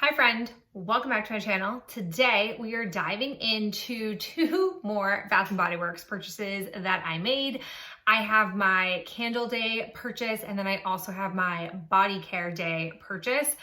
Hi friend, welcome back to my channel. Today we are diving into two more Bath & Body Works purchases that I made. I have my candle day purchase and then I also have my body care day purchase.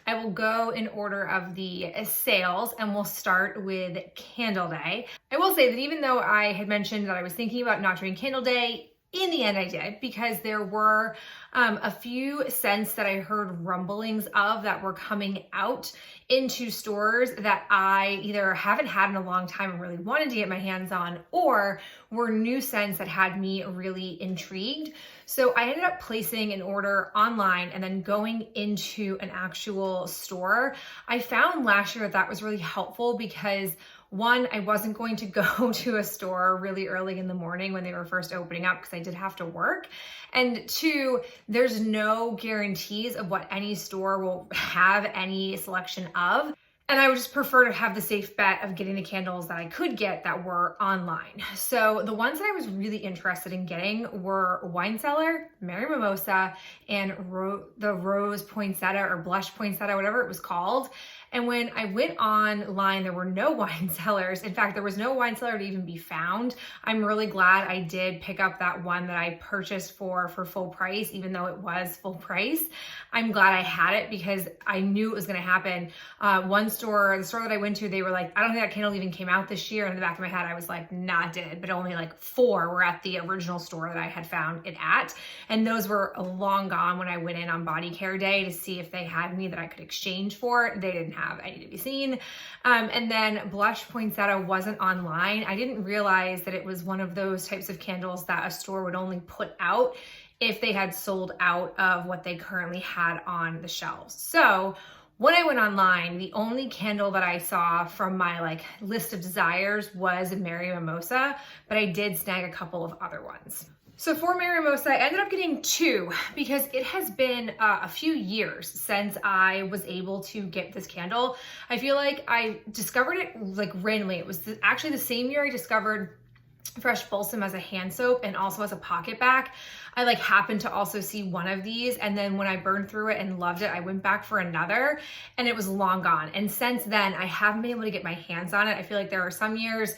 I will go in order of the sales and we'll start with candle day. I will say that even though I had mentioned that I was thinking about not doing candle day, in the end I did, because there were a few scents that I heard rumblings of that were coming out into stores that I either haven't had in a long time and really wanted to get my hands on, or were new scents that had me really intrigued. So I ended up placing an order online and then going into an actual store. I found last year that was really helpful because one, I wasn't going to go to a store really early in the morning when they were first opening up because I did have to work. And two, there's no guarantees of what any store will have any selection of. And I would just prefer to have the safe bet of getting the candles that I could get that were online. So the ones that I was really interested in getting were Wine Cellar, Mary Mimosa, and the Rose Poinsettia or Blush Poinsettia, whatever it was called. And when I went online, there were no wine cellars. In fact, there was no wine cellar to even be found. I'm really glad I did pick up that one that I purchased for full price, even though it was full price. I'm glad I had it because I knew it was gonna happen. The store that I went to, they were like, I don't think that candle even came out this year. And in the back of my head, I was like, nah, it did, but only like 4 were at the original store that I had found it at. And those were long gone when I went in on body care day to see if they had any that I could exchange for. They didn't have any to be seen. And then Blush Poinsettia wasn't online. I didn't realize that it was one of those types of candles that a store would only put out if they had sold out of what they currently had on the shelves. So when I went online, the only candle that I saw from my list of desires was Mary Mimosa, but I did snag a couple of other ones. So for Mary Mimosa, I ended up getting 2 because it has been a few years since I was able to get this candle. I feel like I discovered it randomly. It was actually the same year I discovered Fresh Balsam as a hand soap and also as a pocket back. I happened to also see one of these, and then when I burned through it and loved it, I went back for another and it was long gone. And since then, I haven't been able to get my hands on it. I feel like there are some years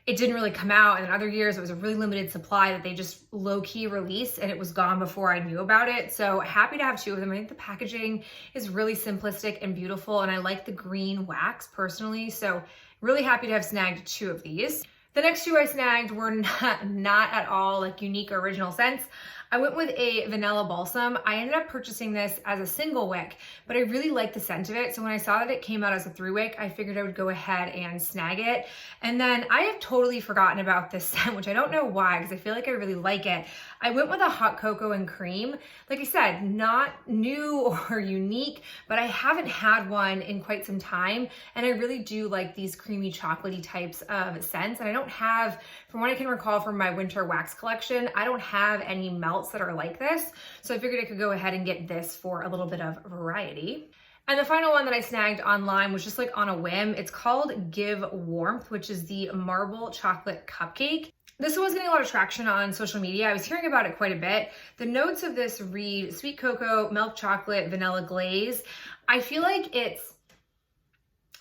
it didn't really come out, and in other years it was a really limited supply that they just low-key released and it was gone before I knew about it. So happy to have 2 of them. I think the packaging is really simplistic and beautiful, and I like the green wax personally. So really happy to have snagged 2 of these. The next 2 I snagged were not at all unique or original scents. I went with a vanilla balsam. I ended up purchasing this as a single wick, but I really liked the scent of it. So when I saw that it came out as a 3 wick, I figured I would go ahead and snag it. And then I have totally forgotten about this scent, which I don't know why, because I feel like I really like it. I went with a hot cocoa and cream. Like I said, not new or unique, but I haven't had one in quite some time. And I really do like these creamy chocolatey types of scents. And I don't have, from what I can recall from my winter wax collection, I don't have any melts that are like this. So I figured I could go ahead and get this for a little bit of variety. And the final one that I snagged online was just on a whim. It's called Give Warmth, which is the marble chocolate cupcake. This was getting a lot of traction on social media. I was hearing about it quite a bit. The notes of this read sweet cocoa, milk chocolate, vanilla glaze. I feel like it's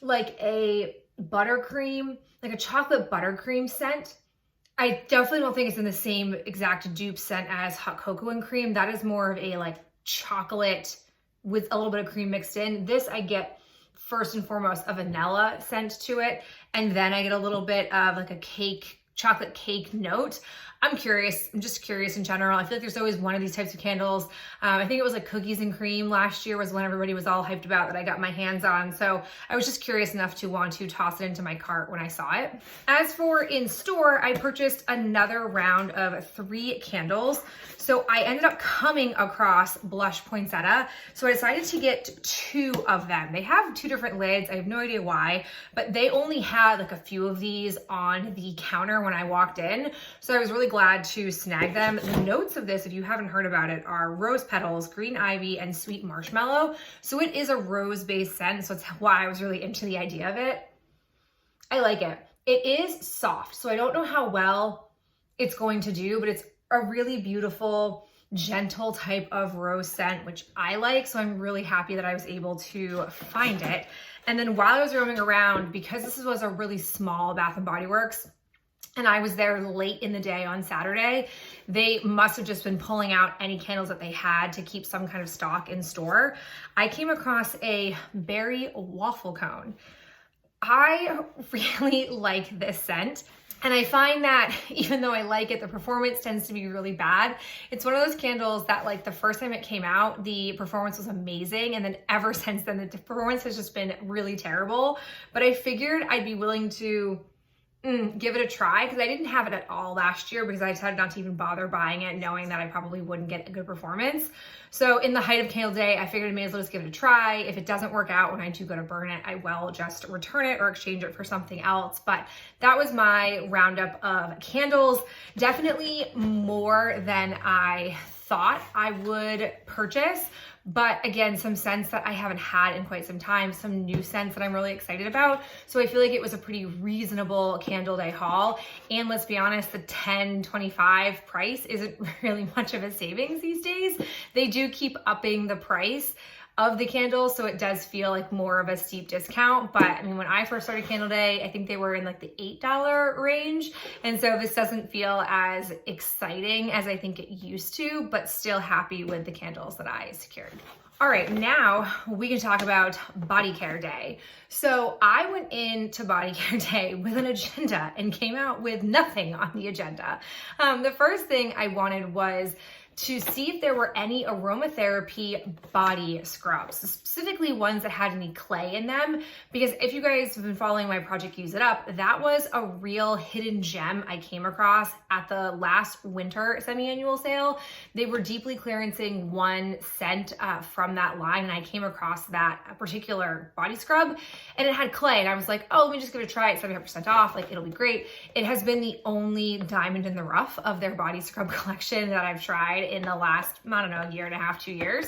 like a buttercream, like a chocolate buttercream scent. I definitely don't think it's in the same exact dupe scent as hot cocoa and cream. That is more of a chocolate with a little bit of cream mixed in. This I get first and foremost a vanilla scent to it, and then I get a little bit of a chocolate cake note. I'm curious. I'm just curious in general. I feel like there's always one of these types of candles. I think it was cookies and cream last year was when everybody was all hyped about that I got my hands on. So I was just curious enough to want to toss it into my cart when I saw it. As for in store, I purchased another round of 3 candles. So I ended up coming across Blush Poinsettia. So I decided to get 2 of them. They have 2 different lids. I have no idea why, but they only had a few of these on the counter when I walked in. So I was really glad to snag them. The notes of this, if you haven't heard about it, are rose petals, green ivy, and sweet marshmallow. So it is a rose-based scent, so it's why I was really into the idea of it. I like it. It is soft, so I don't know how well it's going to do, but it's a really beautiful gentle type of rose scent, which I like. So I'm really happy that I was able to find it. And then while I was roaming around, because this was a really small Bath & Body Works, and I was there late in the day on Saturday, they must have just been pulling out any candles that they had to keep some kind of stock in store. I came across a berry waffle cone. I really like this scent. And I find that even though I like it, the performance tends to be really bad. It's one of those candles that, like, the first time it came out, the performance was amazing. And then ever since then, the performance has just been really terrible. But I figured I'd be willing to give it a try, because I didn't have it at all last year because I decided not to even bother buying it, knowing that I probably wouldn't get a good performance. So in the height of Candle Day, I figured I may as well just give it a try. If it doesn't work out when I do go to burn it, I will just return it or exchange it for something else. But that was my roundup of candles. Definitely more than I thought I would purchase. But again, some scents that I haven't had in quite some time, some new scents that I'm really excited about. So I feel like it was a pretty reasonable Candle Day haul. And let's be honest, the $10.25 price isn't really much of a savings these days. They do keep upping the price of the candles, so it does feel like more of a steep discount. But I mean, when I first started Candle Day, I think they were in like the $8 range. And so this doesn't feel as exciting as I think it used to, but still happy with the candles that I secured. All right, now we can talk about Body Care Day. So I went into Body Care Day with an agenda and came out with nothing on the agenda. The first thing I wanted was to see if there were any aromatherapy body scrubs, specifically ones that had any clay in them. Because if you guys have been following my Project Use It Up, that was a real hidden gem I came across at the last winter semi-annual sale. They were deeply clearancing one scent from that line, and I came across that particular body scrub, and it had clay, and I was like, oh, let me just give it a try. It's 75% off, like, it'll be great. It has been the only diamond in the rough of their body scrub collection that I've tried in the last, I don't know, year and a half, 2 years.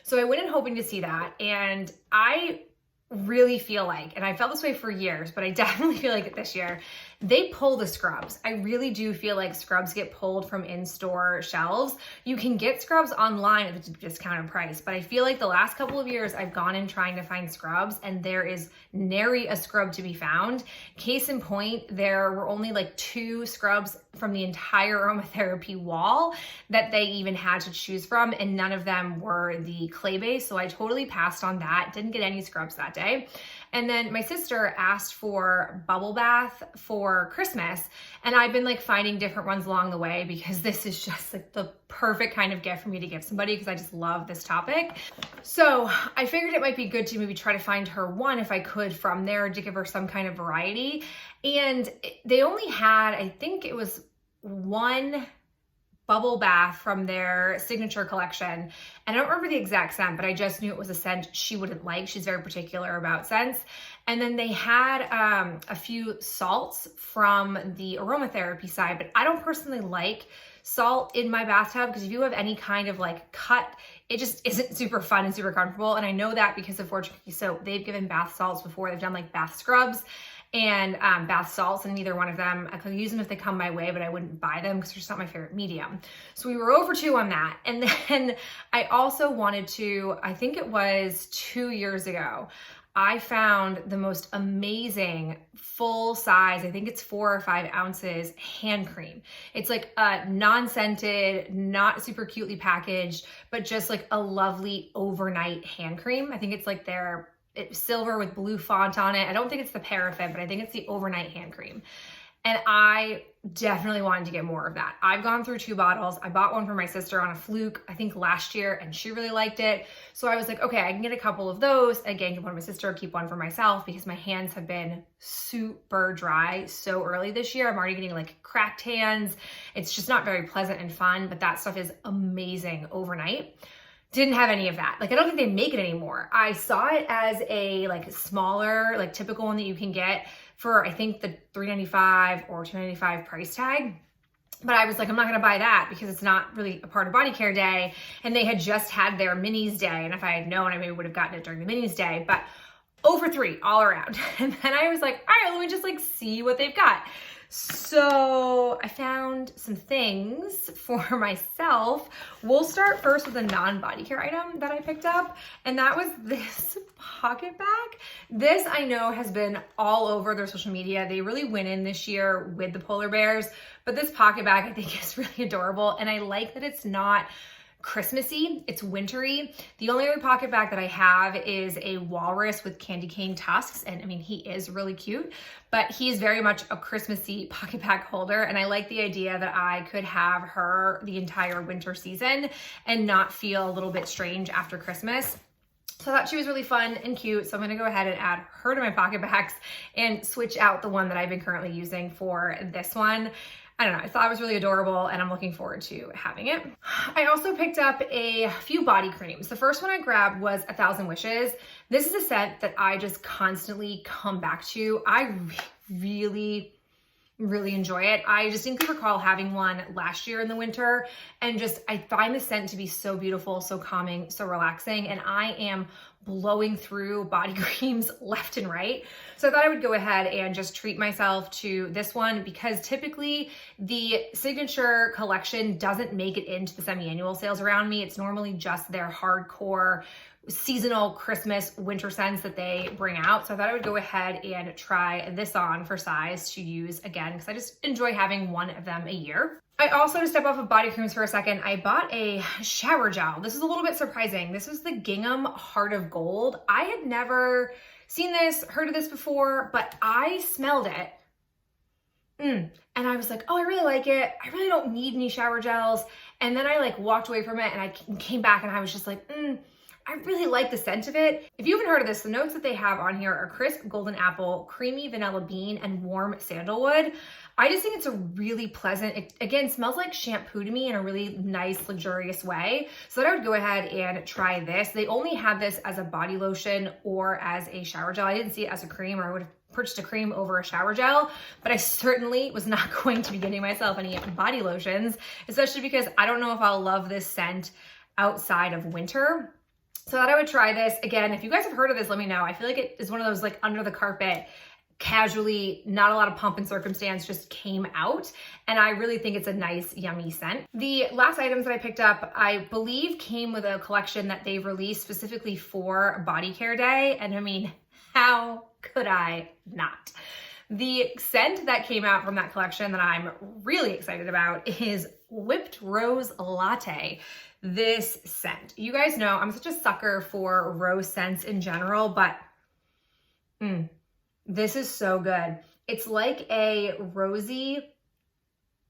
So I went in hoping to see that. And I really feel like, and I felt this way for years, but I definitely feel like it this year, they pull the scrubs. I really do feel like scrubs get pulled from in-store shelves. You can get scrubs online at a discounted price, but I feel like the last couple of years I've gone in trying to find scrubs and there is nary a scrub to be found. Case in point, there were only like 2 scrubs from the entire aromatherapy wall that they even had to choose from, and none of them were the clay base. So I totally passed on that. Didn't get any scrubs that day. And then my sister asked for bubble bath for Christmas, and I've been like finding different ones along the way because this is just like the perfect kind of gift for me to give somebody, because I just love this topic. So I figured it might be good to maybe try to find her one if I could from there to give her some kind of variety. And they only had, I think it was one bubble bath from their signature collection. And I don't remember the exact scent, but I just knew it was a scent she wouldn't like. She's very particular about scents. And then they had a few salts from the aromatherapy side, but I don't personally like salt in my bathtub because if you have any kind of like cut, it just isn't super fun and super comfortable. And I know that because of Fortune Cookie Soap, they've given bath salts before. They've done like bath scrubs and bath salts, and neither one of them, I could use them if they come my way, but I wouldn't buy them because they're just not my favorite medium. So we were over 2 on that. And then I also wanted to, I think it was 2 years ago, I found the most amazing full size, I think it's 4 or 5 ounces hand cream. It's like a non-scented, not super cutely packaged, but just like a lovely overnight hand cream. I think it's like it's silver with blue font on it. I don't think it's the paraffin, but I think it's the overnight hand cream. And I definitely wanted to get more of that. I've gone through 2 bottles. I bought one for my sister on a fluke, I think last year, and she really liked it. So I was like, okay, I can get a couple of those. Again, give one to my sister, keep one for myself, because my hands have been super dry so early this year. I'm already getting like cracked hands. It's just not very pleasant and fun, but that stuff is amazing overnight. Didn't have any of that. Like, I don't think they make it anymore. I saw it as a like smaller, like typical one that you can get for, I think, the $3.95 or $2.95 price tag. But I was like, I'm not gonna buy that because it's not really a part of Body Care Day. And they had just had their minis day. And if I had known, I maybe would have gotten it during the minis day, but over 3 all around. And then I was like, all right, let me just like see what they've got. So I found some things for myself. We'll start first with a non-body care item that I picked up, and that was this pocket bag. This I know has been all over their social media. They really went in this year with the polar bears, but this pocket bag I think is really adorable, and I like that it's not Christmassy, it's wintry. The only other pocket bag that I have is a walrus with candy cane tusks, and I mean, he is really cute, but he's very much a Christmassy pocket bag holder, and I like the idea that I could have her the entire winter season and not feel a little bit strange after Christmas. So I thought she was really fun and cute, so I'm gonna go ahead and add her to my pocket bags and switch out the one that I've been currently using for this one. I don't know, I thought it was really adorable and I'm looking forward to having it. I also picked up a few body creams. The first one I grabbed was 1,000 Wishes. This is a scent that I just constantly come back to. I really enjoy it. I distinctly recall having one last year in the winter, and just I find the scent to be so beautiful, so calming, so relaxing, and I am blowing through body creams left and right. So I thought I would go ahead and just treat myself to this one, because typically the signature collection doesn't make it into the semi-annual sales around me. It's normally just their hardcore seasonal Christmas winter scents that they bring out. So I thought I would go ahead and try this on for size to use again, because I just enjoy having one of them a year. I also, to step off of body creams for a second, I bought a shower gel. This is a little bit surprising. This is the Gingham Heart of Gold. I had never seen this, heard of this before, but I smelled it. And I was like, oh, I really like it. I really don't need any shower gels. And then I like walked away from it and I came back and I was just like, I really like the scent of it. If you haven't heard of this, the notes that they have on here are crisp golden apple, creamy vanilla bean, and warm sandalwood. I just think it's a really pleasant, it again smells like shampoo to me in a really nice, luxurious way. So that I would go ahead and try this. They only have this as a body lotion or as a shower gel. I didn't see it as a cream, or I would have purchased a cream over a shower gel, but I certainly was not going to be getting myself any body lotions, especially because I don't know if I'll love this scent outside of winter. So I thought I would try this. Again, if you guys have heard of this, let me know. I feel like it is one of those like under the carpet, casually, not a lot of pomp and circumstance, just came out. And I really think it's a nice, yummy scent. The last items that I picked up, I believe came with a collection that they've released specifically for Body Care Day. And I mean, how could I not? The scent that came out from that collection that I'm really excited about is Whipped Rose Latte. This scent. You guys know I'm such a sucker for rose scents in general, but this is so good. It's like a rosy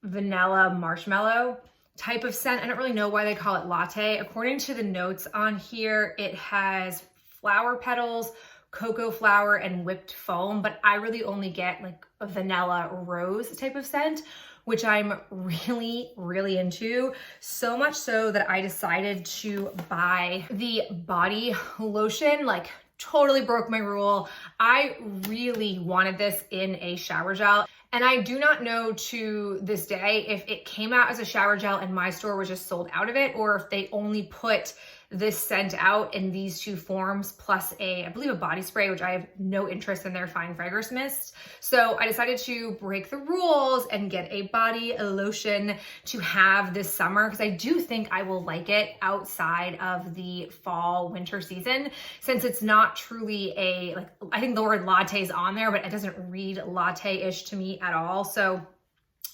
vanilla marshmallow type of scent. I don't really know why they call it latte. According to the notes on here, it has flower petals, cocoa flower, and whipped foam, but I really only get like a vanilla rose type of scent, which I'm really into. So much so that I decided to buy the body lotion, like totally broke my rule. I really wanted this in a shower gel. And I do not know to this day if it came out as a shower gel and my store was just sold out of it, or if they only put this scent out in these two forms, plus I believe a body spray, which I have no interest in their fine fragrance mist. So I decided to break the rules and get a body lotion to have this summer, because I do think I will like it outside of the fall winter season, since it's not truly a, like, I think the word latte is on there, but it doesn't read latte-ish to me at all. So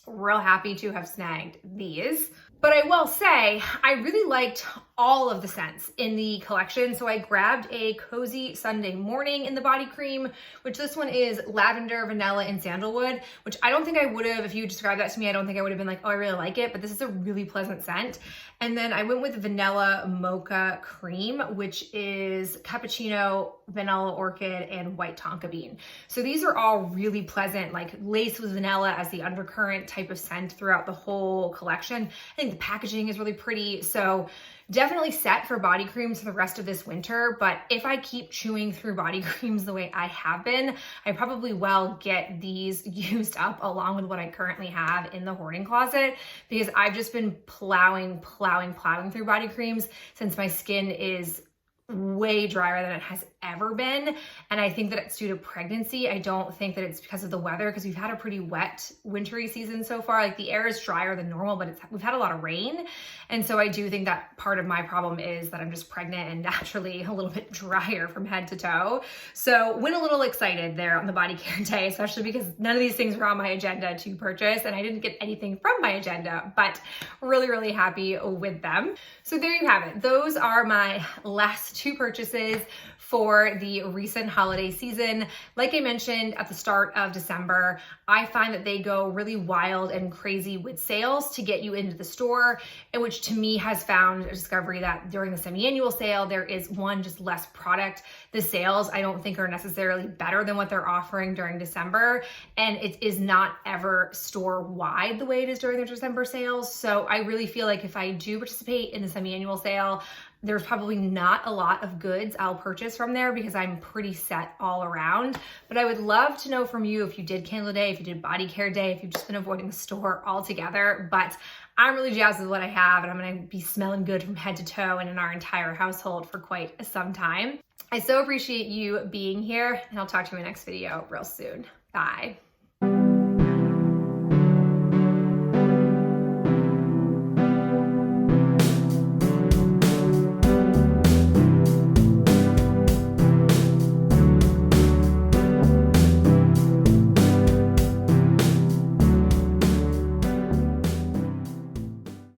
real happy to have snagged these. But I will say, I really liked all of the scents in the collection. So I grabbed a Cozy Sunday Morning in the body cream, which this one is lavender, vanilla, and sandalwood, which I don't think I would have, if you described that to me, I don't think I would have been like, oh, I really like it, but this is a really pleasant scent. And then I went with vanilla mocha cream, which is cappuccino, vanilla orchid, and white tonka bean. So these are all really pleasant, like laced with vanilla as the undercurrent type of scent throughout the whole collection. I think the packaging is really pretty. So definitely set for body creams for the rest of this winter, but if I keep chewing through body creams the way I have been, I probably will get these used up along with what I currently have in the hoarding closet, because I've just been plowing through body creams since my skin is way drier than it has ever been. And I think that it's due to pregnancy. I don't think that it's because of the weather, because we've had a pretty wet, wintry season so far. Like the air is drier than normal, but we've had a lot of rain. And so I do think that part of my problem is that I'm just pregnant and naturally a little bit drier from head to toe. So went a little excited there on the body care day, especially because none of these things were on my agenda to purchase and I didn't get anything from my agenda, but really, really happy with them. So there you have it. Those are my last two purchases for the recent holiday season. Like I mentioned at the start of December, I find that they go really wild and crazy with sales to get you into the store, and which to me has found a discovery that during the semi-annual sale, there is one, just less product. The sales I don't think are necessarily better than what they're offering during December, and it is not ever store-wide the way it is during their December sales. So I really feel like if I do participate in the semi-annual sale, there's probably not a lot of goods I'll purchase from there because I'm pretty set all around. But I would love to know from you if you did candle day, if you did body care day, if you've just been avoiding the store altogether. But I'm really jazzed with what I have, and I'm gonna be smelling good from head to toe and in our entire household for quite some time. I so appreciate you being here, and I'll talk to you in my next video real soon. Bye.